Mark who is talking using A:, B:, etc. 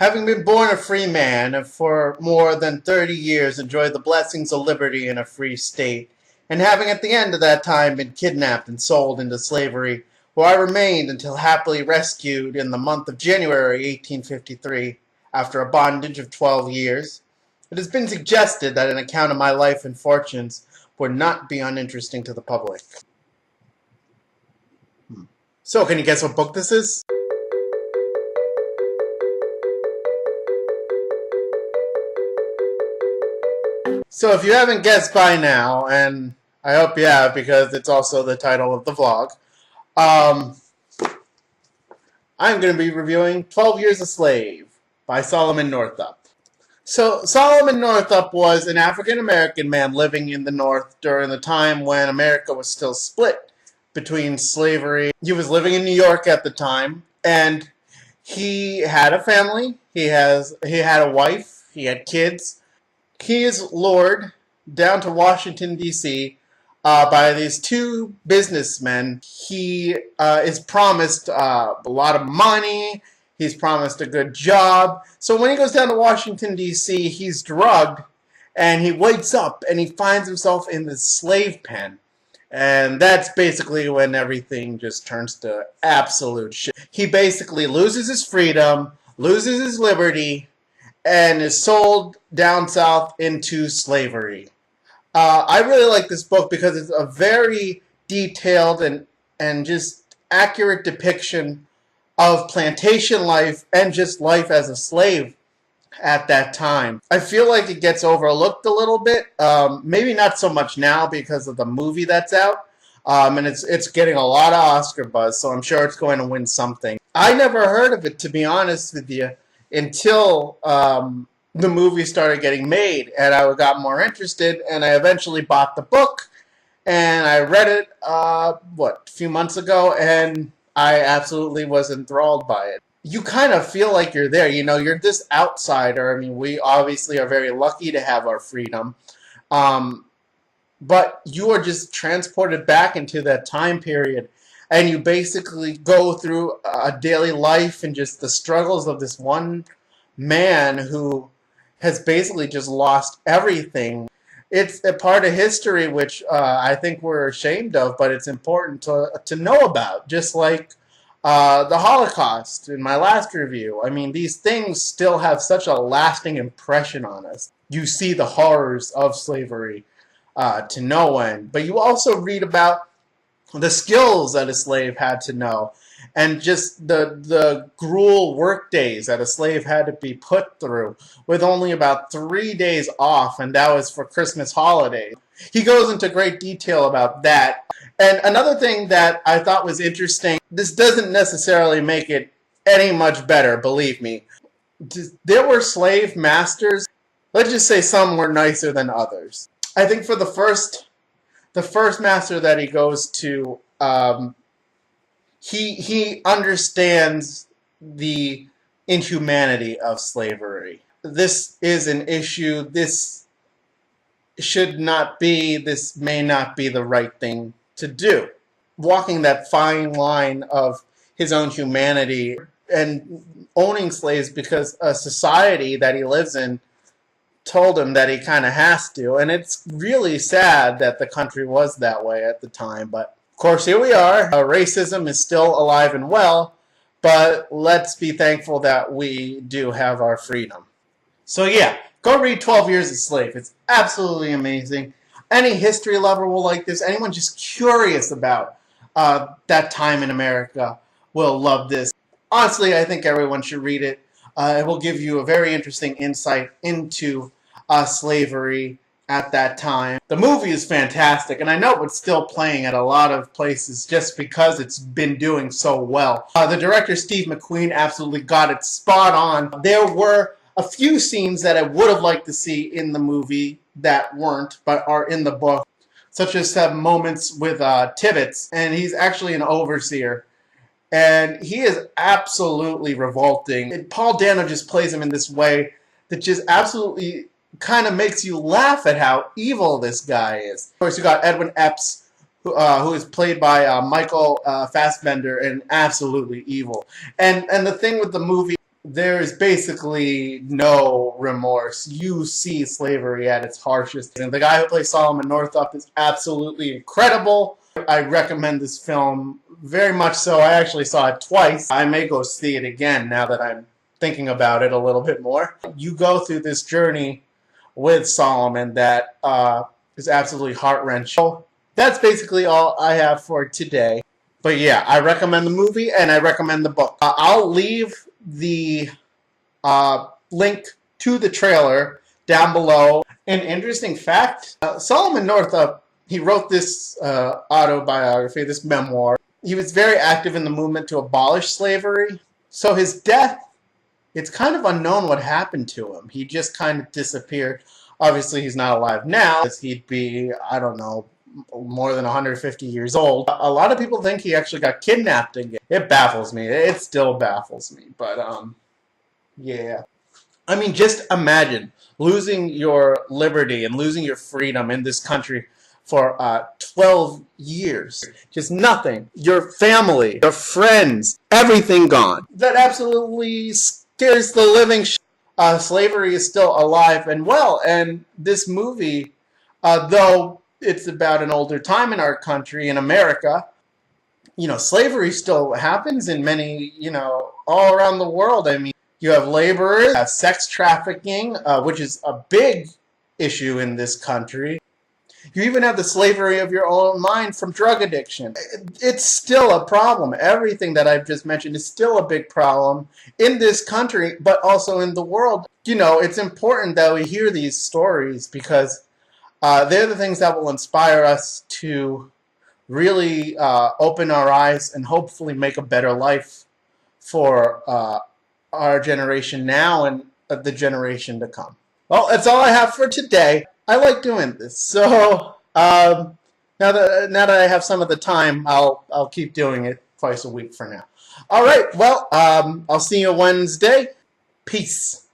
A: Having been born a free man and for more than 30 years enjoyed the blessings of liberty in a free state, and having at the end of that time been kidnapped and sold into slavery, where I remained until happily rescued in the month of January 1853, after a bondage of 12 years, it has been suggested that an account of my life and fortunes would not be uninteresting to the public. So, can you guess what book this is? So if you haven't guessed by now, and I hope you have because it's also the title of the vlog, I'm going to be reviewing 12 Years a Slave by Solomon Northup. So Solomon Northup was an African-American man living in the North during the time when America was still split between slavery. He was living in New York at the time, and he had a family, he had a wife, he had kids. He is lured down to Washington, D.C. By these two businessmen. He is promised a lot of money. He's promised a good job. So when he goes down to Washington, D.C., he's drugged, and he wakes up, and he finds himself in this slave pen. And that's basically when everything just turns to absolute shit. He basically loses his freedom, loses his liberty, and is sold down south into slavery. I really like this book because it's a very detailed and just accurate depiction of plantation life and just life as a slave at that time. I feel like it gets overlooked a little bit, maybe not so much now because of the movie that's out, and it's getting a lot of Oscar buzz, so I'm sure it's going to win something. I never heard of it, to be honest with you, until the movie started getting made, and I got more interested, and I eventually bought the book, and I read it, a few months ago, and I absolutely was enthralled by it. You kind of feel like you're there, you know, you're this outsider. I mean, we obviously are very lucky to have our freedom, but you are just transported back into that time period, and you basically go through a daily life and just the struggles of this one man who has basically just lost everything. It's a part of history which I think we're ashamed of, but it's important to know about, just like the Holocaust in my last review. I mean, these things still have such a lasting impression on us. You see the horrors of slavery to no end, but you also read about the skills that a slave had to know, and just the gruel work days that a slave had to be put through with only about 3 days off, and that was for Christmas holidays. He goes into great detail about that. And another thing that I thought was interesting, this doesn't necessarily make it any much better, believe me. There were slave masters. Let's just say some were nicer than others. I think for the first master that he goes to, he understands the inhumanity of slavery. This is an issue. This should not be. This may not be the right thing to do. Walking that fine line of his own humanity and owning slaves because a society that he lives in told him that he kind of has to, and it's really sad that the country was that way at the time, but of course here we are. Racism is still alive and well, but let's be thankful that we do have our freedom. So yeah, go read 12 Years a Slave. It's absolutely amazing. Any history lover will like this. Anyone just curious about that time in America will love this. Honestly, I think everyone should read it. It will give you a very interesting insight into slavery at that time. The movie is fantastic, and I know it's still playing at a lot of places just because it's been doing so well. The director, Steve McQueen, absolutely got it spot on. There were a few scenes that I would have liked to see in the movie that weren't, but are in the book, such as some moments with Tibbets, and he's actually an overseer. And he is absolutely revolting. And Paul Dano just plays him in this way that just absolutely kind of makes you laugh at how evil this guy is. Of course, you got Edwin Epps, who is played by Michael Fassbender, and absolutely evil. And the thing with the movie, there is basically no remorse. You see slavery at its harshest. And the guy who plays Solomon Northup is absolutely incredible. I recommend this film very much so. I actually saw it twice. I may go see it again now that I'm thinking about it a little bit more. You go through this journey with Solomon that is absolutely heart-wrenching. That's basically all I have for today. But yeah, I recommend the movie and I recommend the book. I'll leave the link to the trailer down below. An interesting fact, Solomon Northup, he wrote this autobiography, this memoir. He was very active in the movement to abolish slavery. So his death, it's kind of unknown what happened to him. He just kind of disappeared. Obviously, he's not alive now. He'd be, I don't know, more than 150 years old. A lot of people think he actually got kidnapped again. It baffles me. It still baffles me. But, yeah. I mean, just imagine losing your liberty and losing your freedom in this country for 12 years. Just nothing. Your family, your friends, everything gone. That absolutely scares the living shit. Slavery is still alive and well. And this movie, though it's about an older time in our country, in America, you know, slavery still happens in many, you know, all around the world. I mean, you have laborers, sex trafficking, which is a big issue in this country. You even have the slavery of your own mind from drug addiction. It's still a problem. Everything that I've just mentioned is still a big problem in this country, but also in the world. You know, it's important that we hear these stories because they're the things that will inspire us to really open our eyes and hopefully make a better life for our generation now and the generation to come. Well, that's all I have for today. I like doing this, so now that I have some of the time, I'll keep doing it twice a week for now. All right, well, I'll see you Wednesday. Peace.